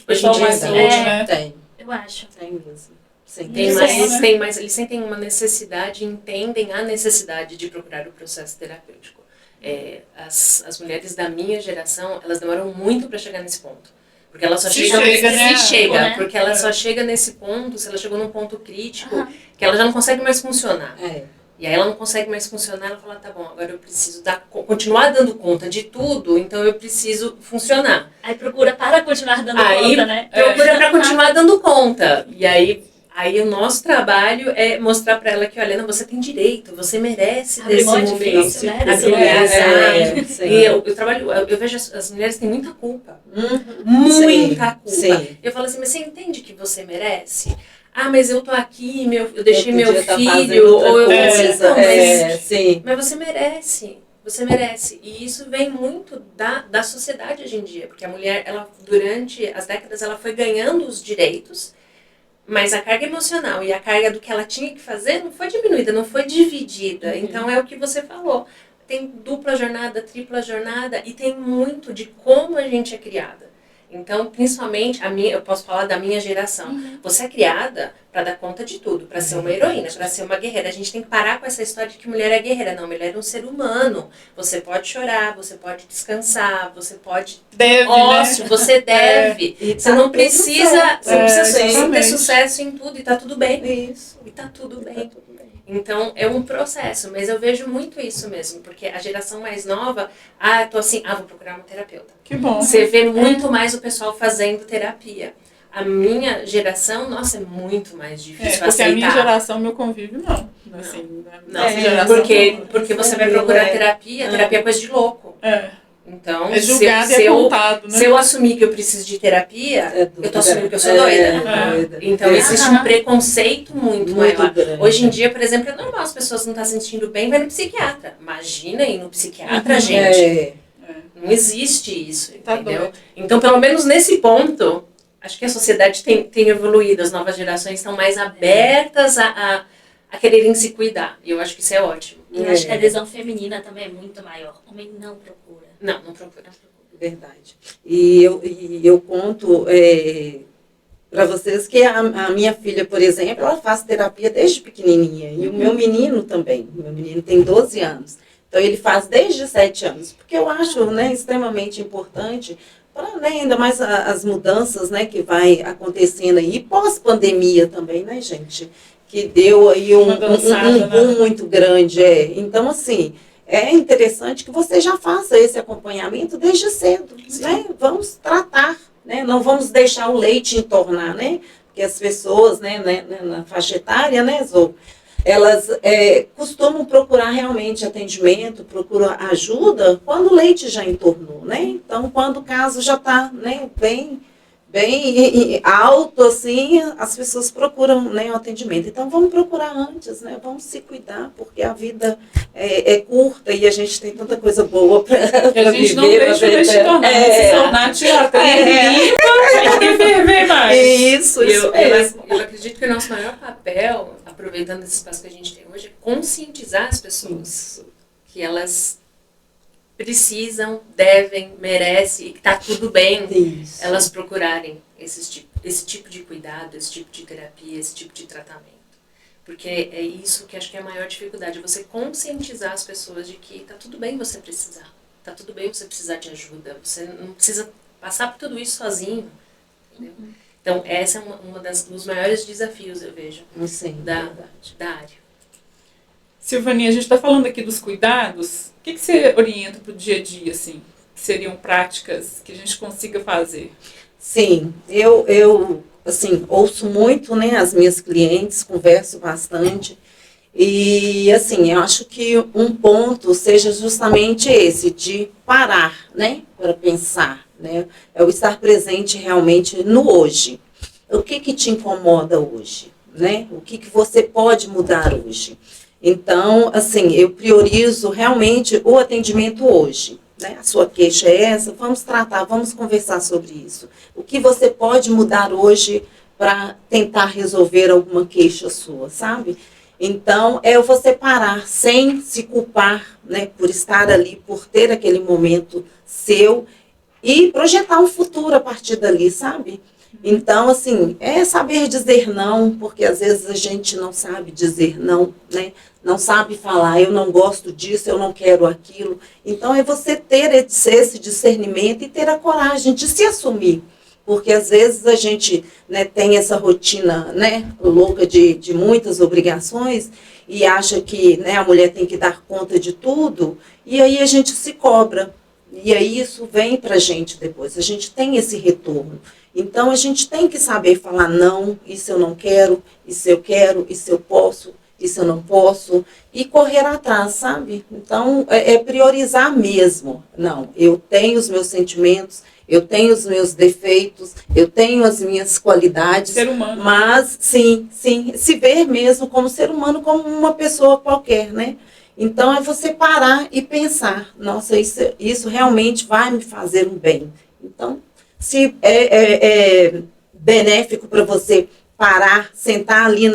O pessoal mais hoje, né? Tem. Eu acho. Tem mesmo. Sim. Eles sentem uma necessidade, entendem a necessidade de procurar o processo terapêutico. As mulheres da minha geração, elas demoram muito para chegar nesse ponto. Porque ela só chega porque ela só chega nesse ponto, se ela chegou num ponto crítico, que ela já não consegue mais funcionar. E aí ela não consegue mais funcionar, ela fala, tá bom, agora eu preciso continuar dando conta de tudo, então eu preciso funcionar. Aí procura para continuar dando conta, né? Procura para continuar dando conta. E aí Aí o nosso trabalho é mostrar para ela que, olha, não, você tem direito, você merece desse momento. Difícil, né? E eu trabalho, eu vejo as mulheres têm muita culpa. Muita culpa. Sim. Eu falo assim, mas você entende que você merece? Ah, mas eu tô aqui, eu deixei meu filho, ou eu mas você merece. Você merece. E isso vem muito da sociedade hoje em dia, porque a mulher, ela durante as décadas, ela foi ganhando os direitos, mas a carga emocional e a carga do que ela tinha que fazer não foi diminuída, não foi dividida. Então é o que você falou. Tem dupla jornada, tripla jornada e tem muito de como a gente é criada. Então, principalmente, eu posso falar da minha geração. Você é criada para dar conta de tudo, para ser uma heroína, para ser uma guerreira. A gente tem que parar com essa história de que mulher é guerreira. Não, mulher é um ser humano. Você pode chorar, você pode descansar, você pode... Ócio, né? Você deve. Você não precisa, ter sucesso em tudo e tá tudo bem. Isso. E tá tudo bem. Então, é um processo, mas eu vejo muito isso mesmo, porque a geração mais nova, tô assim, vou procurar uma terapeuta. Que bom. Você vê muito mais o pessoal fazendo terapia. A minha geração, nossa, é muito mais difícil porque aceitar. a minha geração, meu convívio, não. Assim, Porque você vai procurar terapia é coisa de louco. Então, é julgado e apontado, né? Se eu assumir que eu preciso de terapia, eu tô assumindo que eu sou doida. Então, existe um preconceito muito maior. grande. Hoje em dia, por exemplo, é normal as pessoas não estão se sentindo bem, vai no psiquiatra. Imagina ir no psiquiatra, gente. Não existe isso, entendeu? Doido. Então, pelo menos nesse ponto, acho que a sociedade tem evoluído. As novas gerações estão mais abertas a quererem se cuidar. E eu acho que isso é ótimo. E eu acho que a adesão feminina também é muito maior. O homem não procura. Não procura. Verdade. E eu conto para vocês que a minha filha, por exemplo, ela faz terapia desde pequenininha. E o meu menino também. O meu menino tem 12 anos. Então, ele faz desde 7 anos. Porque eu acho, né, extremamente importante, para, né, ainda mais as mudanças, né, que vai acontecendo aí, pós-pandemia também, né, gente? Que deu aí um boom muito grande. Então, assim... É interessante que você já faça esse acompanhamento desde cedo, né? Vamos tratar, né? Não vamos deixar o leite entornar, né? Porque as pessoas, né, na faixa etária, né, Zô, elas costumam procurar realmente atendimento, procuram ajuda quando o leite já entornou, né? Então, quando o caso já está, né, bem alto, assim, as pessoas procuram, né, o atendimento. Então, vamos procurar antes, né? Vamos se cuidar, porque a vida é curta e a gente tem tanta coisa boa para viver. A gente não deixa o leite tornar, se tornar tirata, limpa, tem que ferver mais. Isso eu mesmo. Eu acredito que o nosso maior papel, aproveitando esse espaço que a gente tem hoje, é conscientizar as pessoas que elas precisam, devem, merecem, e que está tudo bem elas procurarem esse tipo de cuidado, esse tipo de terapia, esse tipo de tratamento. Porque é isso que acho que é a maior dificuldade, você conscientizar as pessoas de que está tudo bem você precisar, está tudo bem você precisar de ajuda, você não precisa passar por tudo isso sozinho. Entendeu? Então, essa é uma dos maiores desafios, eu vejo, da área. Silvaninha, a gente está falando aqui dos cuidados. O que você orienta para o dia a dia, assim? Que seriam práticas que a gente consiga fazer? Sim, eu assim, ouço muito, né, as minhas clientes, converso bastante. E, assim, eu acho que um ponto seja justamente esse, de parar, né, para pensar, né? É o estar presente realmente no hoje. O que te incomoda hoje, né? O que você pode mudar hoje? Então, assim, eu priorizo realmente o atendimento hoje, né? A sua queixa é essa, vamos tratar, vamos conversar sobre isso. O que você pode mudar hoje para tentar resolver alguma queixa sua, sabe? Então, é você parar sem se culpar, né, por estar ali, por ter aquele momento seu e projetar um futuro a partir dali, sabe? Então, assim, é saber dizer não, porque às vezes a gente não sabe dizer não, né? Não sabe falar, eu não gosto disso, eu não quero aquilo. Então, é você ter esse discernimento e ter a coragem de se assumir. Porque às vezes a gente, né, tem essa rotina, né, louca de muitas obrigações e acha que, né, a mulher tem que dar conta de tudo, e aí a gente se cobra. E aí isso vem para a gente depois, a gente tem esse retorno. Então, a gente tem que saber falar não, isso eu não quero, isso eu quero, isso eu posso, isso eu não posso, e correr atrás, sabe? Então, é priorizar mesmo. Não, eu tenho os meus sentimentos, eu tenho os meus defeitos, eu tenho as minhas qualidades. Ser humano. Mas, sim, se ver mesmo como ser humano, como uma pessoa qualquer, né? Então, é você parar e pensar, nossa, isso realmente vai me fazer um bem. Então, se é benéfico para você parar, sentar ali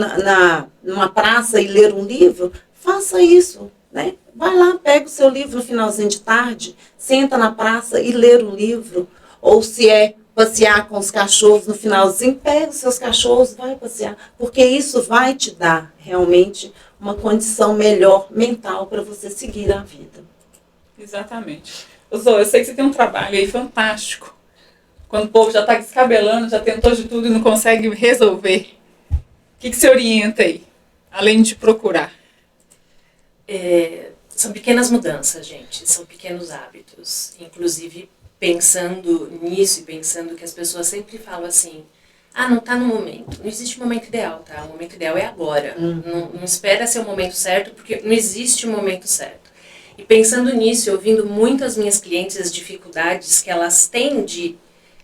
numa praça e ler um livro, faça isso, né? Vai lá, pega o seu livro no finalzinho de tarde, senta na praça e lê um livro. Ou se é passear com os cachorros no finalzinho, pega os seus cachorros, vai passear. Porque isso vai te dar realmente uma condição melhor mental para você seguir a vida. Exatamente. Zô, eu sei que você tem um trabalho aí fantástico. Quando o povo já está descabelando, já tentou de tudo e não consegue resolver. O que você orienta aí? Além de procurar. São pequenas mudanças, gente. São pequenos hábitos. Inclusive, pensando nisso e pensando que as pessoas sempre falam assim, não está no momento. Não existe momento ideal, tá? O momento ideal é agora. Não espera ser o momento certo, porque não existe o momento certo. E pensando nisso, ouvindo muito as minhas clientes, as dificuldades que elas têm de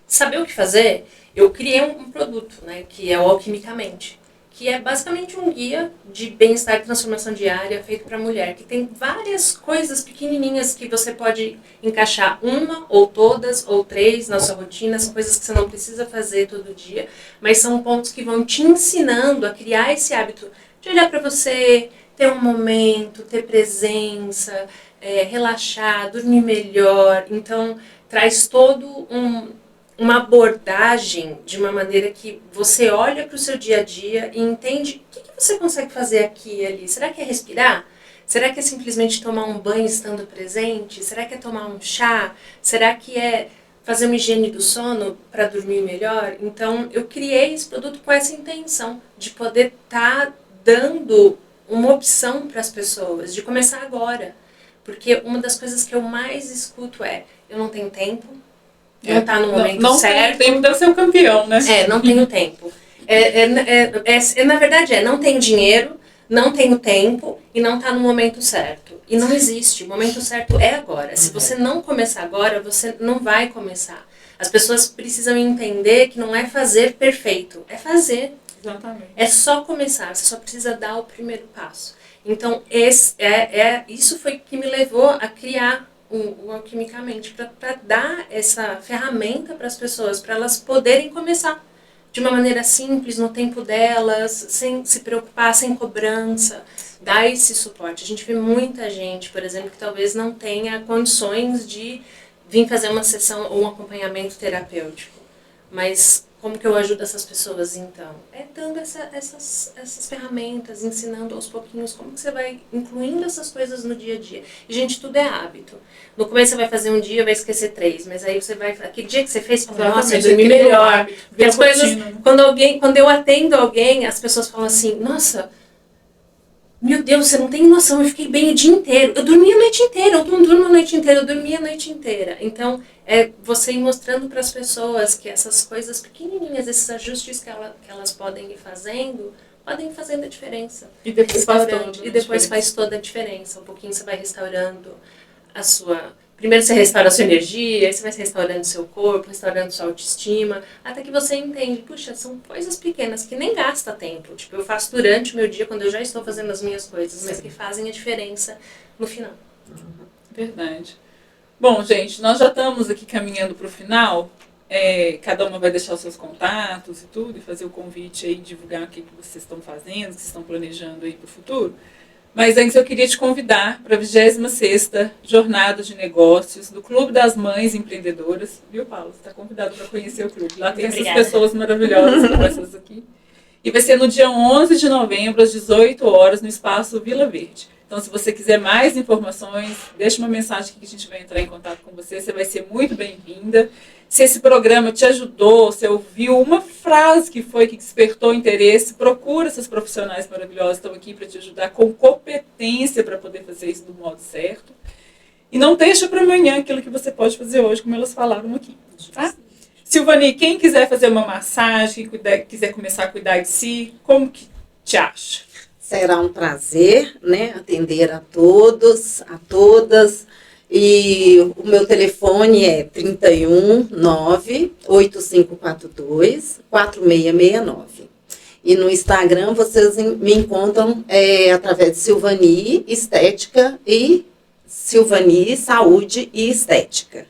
saber o que fazer, eu criei um produto, né, que é o Alquimicamente, que é basicamente um guia de bem-estar e transformação diária feito para mulher, que tem várias coisas pequenininhas que você pode encaixar uma, ou todas, ou 3 na sua rotina, são coisas que você não precisa fazer todo dia, mas são pontos que vão te ensinando a criar esse hábito de olhar para você, ter um momento, ter presença, relaxar, dormir melhor. Então, traz todo uma abordagem de uma maneira que você olha para o seu dia a dia e entende o que você consegue fazer aqui e ali. Será que é respirar? Será que é simplesmente tomar um banho estando presente? Será que é tomar um chá? Será que é fazer uma higiene do sono para dormir melhor? Então, eu criei esse produto com essa intenção de poder estar dando uma opção para as pessoas, de começar agora. Porque uma das coisas que eu mais escuto eu não tenho tempo, não está no momento certo. Não tem tempo, deve ser um campeão, né? Não tenho tempo. Na verdade, não tenho dinheiro, não tenho tempo e não está no momento certo. E não existe. O momento certo é agora. Se você não começar agora, você não vai começar. As pessoas precisam entender que não é fazer perfeito, é fazer. Exatamente. É só começar, você só precisa dar o primeiro passo. Então, isso foi que me levou a criar o Alquimicamente, para dar essa ferramenta para as pessoas, para elas poderem começar de uma maneira simples, no tempo delas, sem se preocupar, sem cobrança, dar esse suporte. A gente vê muita gente, por exemplo, que talvez não tenha condições de vir fazer uma sessão ou um acompanhamento terapêutico, mas como que eu ajudo essas pessoas, então? Dando essas ferramentas, ensinando aos pouquinhos como que você vai incluindo essas coisas no dia a dia. E, gente, tudo é hábito. No começo você vai fazer um dia, vai esquecer 3, mas aí você vai... Aquele dia que você fez, nossa, eu dormi melhor. Porque as coisas... Quando eu atendo alguém, as pessoas falam assim, nossa... Meu Deus, você não tem noção, eu fiquei bem o dia inteiro. Eu dormi a noite inteira, eu não durmo a noite inteira, eu dormi a noite inteira. Então, você ir mostrando para as pessoas que essas coisas pequenininhas, esses ajustes que elas podem ir fazendo a diferença. E depois faz toda a diferença. Um pouquinho você vai restaurando a sua... Primeiro você restaura a sua energia, aí você vai restaurando o seu corpo, restaurando sua autoestima, até que você entende, puxa, são coisas pequenas que nem gasta tempo. Tipo, eu faço durante o meu dia, quando eu já estou fazendo as minhas coisas, mas que fazem a diferença no final. Verdade. Bom, gente, nós já estamos aqui caminhando para o final. Cada uma vai deixar os seus contatos e tudo, e fazer o convite aí, divulgar o que vocês estão fazendo, o que vocês estão planejando aí para o futuro. Mas antes eu queria te convidar para a 26ª Jornada de Negócios do Clube das Mães Empreendedoras. Viu, Paulo? Você está convidado para conhecer o clube. Lá tem essas pessoas maravilhosas como essas aqui. E vai ser no dia 11 de novembro, às 18 horas, no Espaço Vila Verde. Então, se você quiser mais informações, deixa uma mensagem que a gente vai entrar em contato com você. Você vai ser muito bem-vinda. Se esse programa te ajudou, se ouviu uma frase que despertou interesse, procura essas profissionais maravilhosas que estão aqui para te ajudar com competência para poder fazer isso do modo certo. E não deixa para amanhã aquilo que você pode fazer hoje, como elas falaram aqui. Tá? Silvani, quem quiser fazer uma massagem, quiser começar a cuidar de si, como que te acha? Será um prazer, né, atender a todos, a todas. E o meu telefone é 319-8542-4669. E no Instagram vocês me encontram através de Silvani Estética e Silvani Saúde e Estética.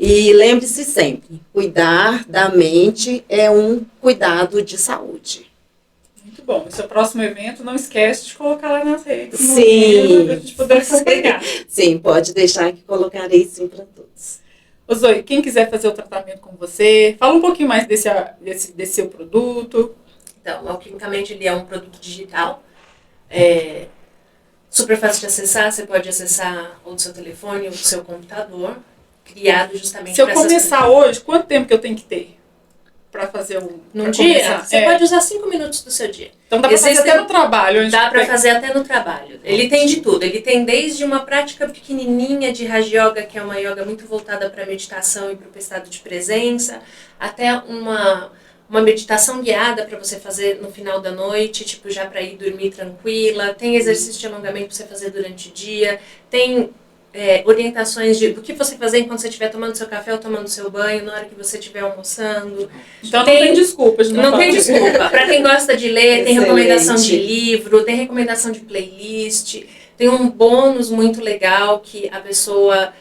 E lembre-se sempre, cuidar da mente é um cuidado de saúde. Muito bom. E seu próximo evento, não esquece de colocar lá nas redes. Sim. Para a gente poder acompanhar. Sim, pode deixar que colocarei sim para todos. Ô Zoe, quem quiser fazer o tratamento com você, fala um pouquinho mais desse seu produto. Então, o Alquimicamente ele é um produto digital, super fácil de acessar, você pode acessar ou do seu telefone ou do seu computador, criado justamente Se eu para essas começar hoje, quanto tempo que eu tenho que ter para fazer num dia? começar? Você pode usar 5 minutos do seu dia. Então dá para fazer até no trabalho. Dá para fazer até no trabalho. Ele tem de tudo. Ele tem desde uma prática pequenininha de Raja Yoga, que é uma yoga muito voltada para meditação e para o estado de presença, até uma meditação guiada para você fazer no final da noite, tipo já para ir dormir tranquila. Tem exercício de alongamento para você fazer durante o dia. Tem orientações do que você fazer enquanto você estiver tomando seu café ou tomando seu banho, na hora que você estiver almoçando. Então não tem desculpas. Não tem desculpa. Para quem gosta de ler, tem recomendação de Excelente. livro, tem recomendação de playlist, tem um bônus muito legal que a pessoa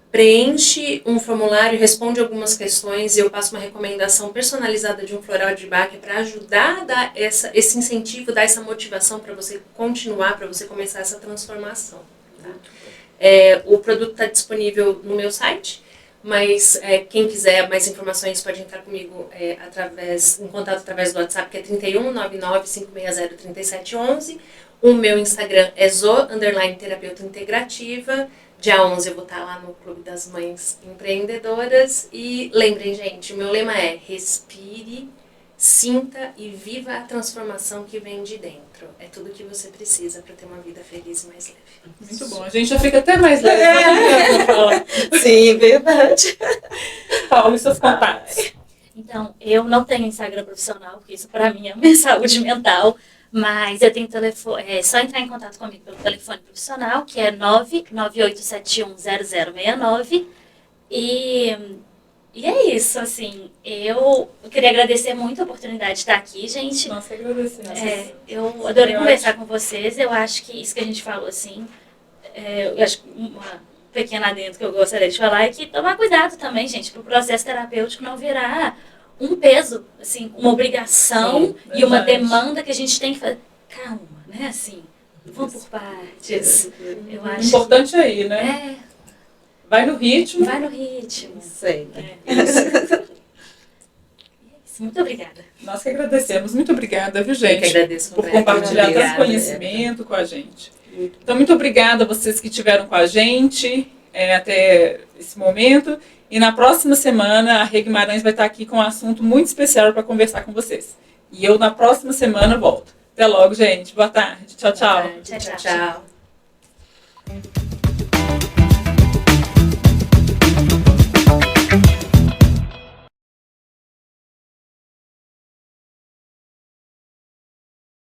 preenche um formulário, responde algumas questões e eu passo uma recomendação personalizada de um floral de Bach para ajudar a dar esse incentivo, dar essa motivação para você continuar, para você começar essa transformação. Tá? O produto está disponível no meu site, mas quem quiser mais informações pode entrar comigo em contato através do WhatsApp, que é 3199-560-3711. O meu Instagram é zo_terapeuta integrativa. Dia 11 eu vou estar lá no Clube das Mães Empreendedoras. E lembrem, gente, o meu lema é respire, sinta e viva a transformação que vem de dentro. É tudo que você precisa para ter uma vida feliz e mais leve. Muito bom. A gente já fica até mais leve. Sim, verdade. Paulo, e seus contatos? Então, eu não tenho Instagram profissional, porque isso para mim é minha saúde mental, mas eu tenho telefone, é só entrar em contato comigo pelo telefone profissional, que é 998710069, e é isso, assim, eu queria agradecer muito a oportunidade de estar aqui, gente. Nossa, agradecemos. Eu adorei conversar com vocês, eu acho que isso que a gente falou, assim, eu acho que uma pequena adendo que eu gostaria de falar é que tomar cuidado também, gente, para o processo terapêutico não virar um peso, assim, uma obrigação. Sim, e uma demanda que a gente tem que fazer. Calma, né, assim, vamos por partes. Eu acho. O importante aí, né? Vai no ritmo. Vai no ritmo. Sei. Muito obrigada. Nós que agradecemos. Muito obrigada, viu, gente? Eu que agradeço por compartilhar tanto conhecimento com a gente. Então, muito obrigada a vocês que estiveram com a gente até esse momento. E na próxima semana, a Rê Guimarães vai estar aqui com um assunto muito especial para conversar com vocês. E eu, na próxima semana, volto. Até logo, gente. Boa tarde. Tchau, tchau. Tchau, tchau.